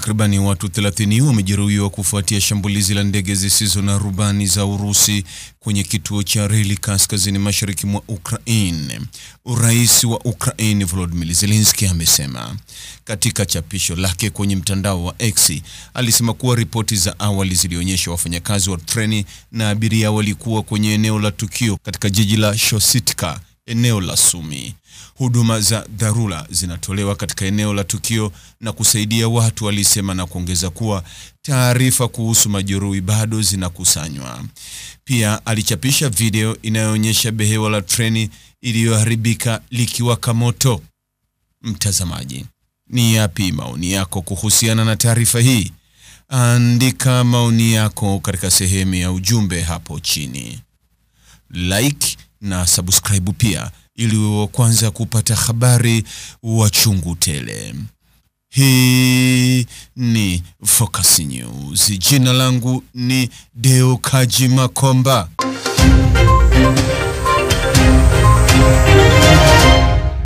Takribani watu 30 wamejeruhiwa kufuatia shambulizi la ndege zisizo na rubani za Urusi kwenye kituo cha reli kaskazini mashariki mwa Ukraine. Rais wa Ukraine Volodymyr Zelensky amesema. Katika chapisho lake kwenye mtandao wa X, alisema kuwa ripoti za awali zilionyesha wafanyakazi wa treni na abiria walikuwa kwenye eneo la tukio katika jiji la Shostka, eneo la Sumi. Huduma za dharura zinatolewa katika eneo la tukio na kusaidia watu, alisema, na kuongeza kuwa taarifa kuhusu majeruhi bado zinakusanywa. Pia alichapisha video inayoonyesha behewa la treni iliyoharibika likiwaka moto. Mtazamaji, ni yapi maoni yako kuhusiana na taarifa hii? Andika maoni yako katika sehemu ya ujumbe hapo chini. Like na subscribe pia ili uwe kwanza kupata habari wa chungu tele. Hii ni Focus News. Jina langu ni Deo Kaji Makomba.